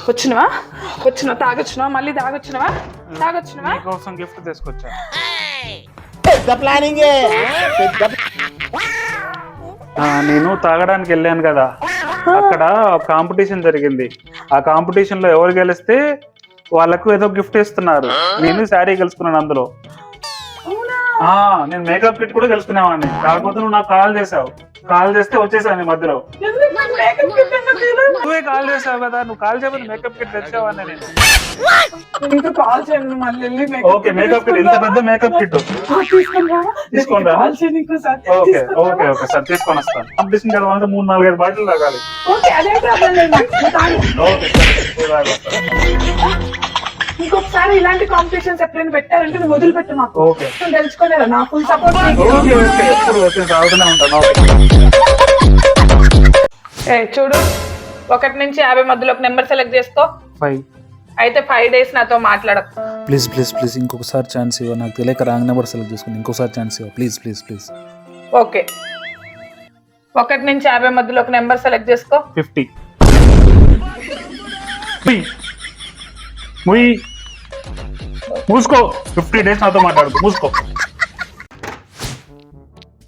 వచ్చినవా తాగొచ్చినవా మళ్ళీ తాగొచ్చినవా కోసం గిఫ్ట్ తీసుకొచ్చా. పెద్ద ప్లానింగ్. నేను తాగడానికి వెళ్ళాను కదా, అక్కడ కాంపిటీషన్ జరిగింది. ఆ కాంపిటీషన్ లో ఎవరు గెలిస్తే వాళ్ళకు ఏదో గిఫ్ట్ ఇస్తున్నారు. నేను శారీ గెలుచుకున్నాను అందులో. నేను మేకప్ కిట్ కూడా గెలుచుకునేవాడిని. కాకపోతే నువ్వు నాకు కాల్ చేస్తే వచ్చేసాను ఈ మధ్యలో. నువ్వే కాల్ చేసావు కదా, నువ్వు కాల్ చేయబోతే మేకప్ కిట్ తెచ్చావాడిని నేను. ఇంకా కాల్ చేయండి మళ్ళీ. ఓకే, మేకప్ కిట్, ఇంత పెద్ద మేకప్ కిట్ తీసుకోండి. ఓకే ఓకే ఓకే సార్, తీసుకొని వస్తాను. కాంపిటీషన్ గెలవాలంటే 3-4-5 బాటిల్ తాగాలి. ఓకే ఇంకొకసారి ఇలాంటి కాంపిటీషన్స్ ఎప్పుడైనా పెట్టారంటే నువ్వు వదిలిపెట్టు మాకు. ఓకే తెలుసుకోలేదా నా ఫుల్ సపోర్ట్. తాగుతూనే ఉంటాను. చూడు, 1 నుంచి 50 మధ్యలో ఒక నెంబర్ సెలెక్ట్ చేసుకో. 5. అయితే 5 days నాతో మాట్లాడకు. ప్లీజ్ ప్లీజ్ ప్లీజ్ ఇంకొకసారి ఛాన్స్ ఇవ్వ. నాకు తెలియక రాంగ్ నెంబర్ సెలెక్ట్ చేసుకుని ఇంకొకసారి ఛాన్స్ ఇవ్వ. Please please please. ఓకే, 1 నుంచి 50 మధ్యలో ఒక నెంబర్ సెలెక్ట్ చేసుకో. 50. మూసుకో. 50 days నాతో మాట్లాడుకో. మూసుకో.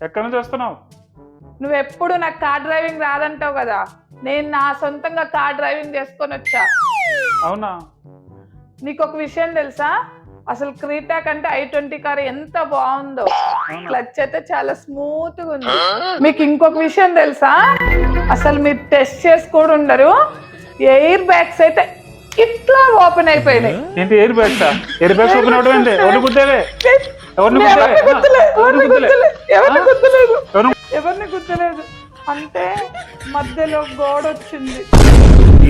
ఎక్కడి నుంచి వస్తున్నావు? నువ్వు ఎప్పుడు నాకు కార్ డ్రైవింగ్ రాదంటావు కదా, నేను నా సొంతంగా కార్ డ్రైవింగ్ చేసుకొని వచ్చా. అవునా? నీకు ఒక విషయం తెలుసా, అసలు క్రీటా కంటే i20 కార్ ఎంత బాగుందో. క్లచ్ అయితే చాలా స్మూత్ గా ఉంది. మీకు ఇంకొక విషయం తెలుసా, అసలు మీరు టెస్ట్ చేసి కూడా ఉండరు, ఎయిర్ బ్యాగ్స్ అయితే ఇట్లా ఓపెన్ అయిపోయినాయి. ఏంటి air bags? Air bags open అవడం ఏంటి? ఎవరు గుర్తేవే? ఎవరిని గుర్తులేదు అంటే మధ్యలో గోడ వచ్చింది.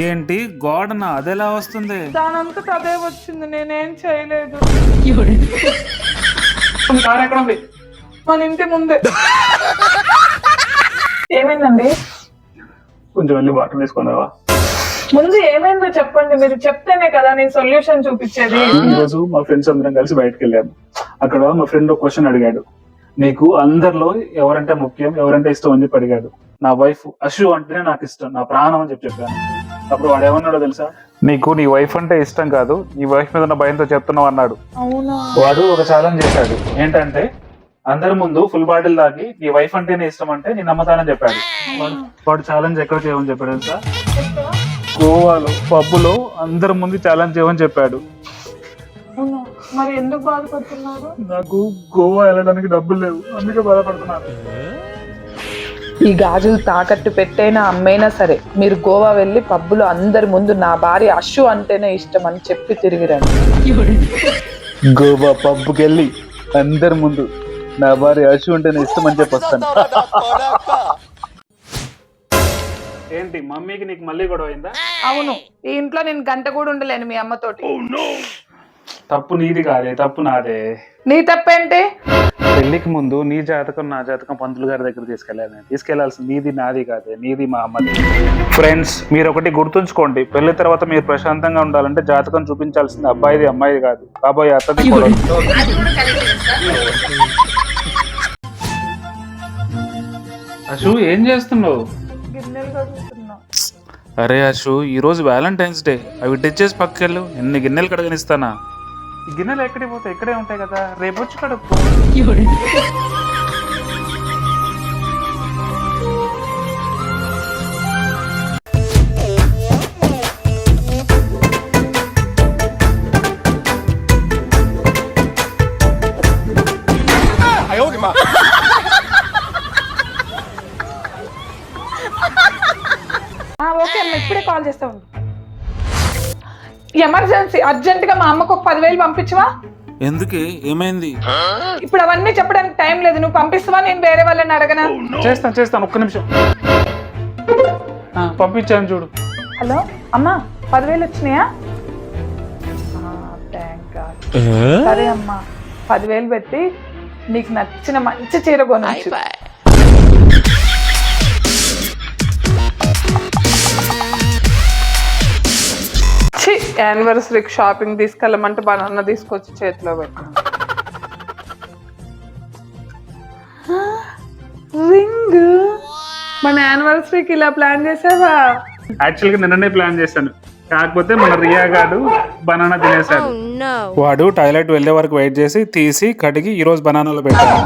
ఏంటి గోడనా? అదెలా వస్తుంది? దానంతట అదే వచ్చింది, నేనేం చేయలేదు. కార్ ఎక్కడ ఉంది? మన ఇంటి ముందే. ఏమైందండి? కొంచెం వెళ్ళి వాటర్ తీసుకున్నావా? ముందు ఏమైందో చెప్పండి, మీరు చెప్తేనే కదా నేను సొల్యూషన్ చూపించేది. ఈ రోజు మా ఫ్రెండ్స్ అందరం కలిసి బయటకు వెళ్ళాము. అక్కడ మా ఫ్రెండ్ ఒక క్వశ్చన్ అడిగాడు, నీకు అందరిలో ఎవరంటే ముఖ్యం, ఎవరంటే ఇష్టం అని చెప్పి అడిగాడు. నా వైఫ్ అశు అంటేనే నాకు ఇష్టం, నా ప్రాణం అని చెప్పాను. అప్పుడు వాడు ఏమన్నాడో తెలుసా? నీకు నీ వైఫ్ అంటే ఇష్టం కాదు, నీ వైఫ్ మీద ఉన్న భయంతో చెప్తున్నావు అన్నాడు. వాడు ఒక ఛాలెంజ్ చేశాడు. ఏంటంటే అందరి ముందు ఫుల్ బాటిల్ తాగి నీ వైఫ్ అంటేనే ఇష్టం అంటే నేను నమ్మతానని చెప్పాడు. వాడు ఛాలెంజ్ ఎక్కడ చేయమని చెప్పాడు తెలుసా? గోవాలో పబ్బులో అందరి ముందు ఛాలెంజ్ చేయమని చెప్పాడు. మరి ఎందుకు బాధపడుతున్నారు? నాకు గోవా వెళ్ళడానికి డబ్బులు లేవు, అందుకే బాధపడుతున్నాను. ఈ గాజులు తాకట్టు పెట్టైనా అమ్మైనా సరే మీరు గోవా వెళ్ళి పబ్బులో అందరి ముందు నా భార్య అశు అంటేనే ఇష్టం అని చెప్పి తిరిగిరండి. గోవా పబ్కి వెళ్ళి అందరి ముందు నా భార్య అశు అంటేనే ఇష్టం అని చెప్పి వస్తాను. ఏంటి మమ్మీకి నీకు మళ్ళీ గొడవ అయిందా? అవును, ఈ ఇంట్లో నేను గంట కూడా ఉండలేను మీ అమ్మతోటి. తప్పు నీది కాదే, తప్పు నాదే. నీ తప్పేంటి? పెళ్లికి ముందు నీ జాతకం నా జాతకం పంతులు గారి దగ్గర తీసుకెళ్లాల్సింది నీది నాది కాదే, నీది మా అమ్మది. ఫ్రెండ్స్, మీరు ఒకటి గుర్తుంచుకోండి, పెళ్లి తర్వాత మీరు ప్రశాంతంగా ఉండాలంటే జాతకం చూపించాల్సింది అబ్బాయిది అమ్మాయిది కాదు, కాబోయే అత్తది కూడా. అశు ఏం చేస్తున్నావు? గిన్నెలు కడుగుతున్నా. అరే అశు, ఈ రోజు వ్యాలంటైన్స్ డే, అవి తెచ్చేసి పక్కకెళ్ళు. ఎన్ని గిన్నెలు కడగనిస్తానా? ఈ గిన్నెలు ఎక్కడికి పోతాయి? ఇక్కడే ఉంటాయి కదా, రేపు వచ్చి కడుక్కో. ఓకే అమ్మ, ఇప్పుడే కాల్ చేస్తా ఉండు. ఎమర్జెన్సీ, అర్జెంట్ గా మా అమ్మకు ఒక 10,000 పంపించవా? ఎందుకే? ఏమైంది? ఇప్పుడు అవన్నీ చెప్పడానికి టైం లేదు, నువ్వు పంపిస్తావా నేను వేరే వాళ్ళని అడగనా? చేస్తాను, ఒక్క నిమిషం. పంపించాను చూడు. హలో అమ్మా, 10,000 వచ్చినాయా? Thank God. సరే అమ్మా, 10,000 పెట్టి నీకు నచ్చిన మంచి చీర కొనొచ్చు. యానివర్సరీకి షాపింగ్ తీసుకెళ్ళమంటే బనానా తీసుకొచ్చి చేతిలో పెట్టు. రింగ్ మన యానివర్సరీకి ఇలా ప్లాన్ చేసావా? యాక్చువల్ గా నిన్ననే ప్లాన్ చేశాను, కాకపోతే మన రియా గాడు బనానా తినేశాడు. వాడు టాయిలెట్ వెళ్ళే వరకు వెయిట్ చేసి తీసి కడిగి ఈ రోజు బనానాలో పెట్టాడు.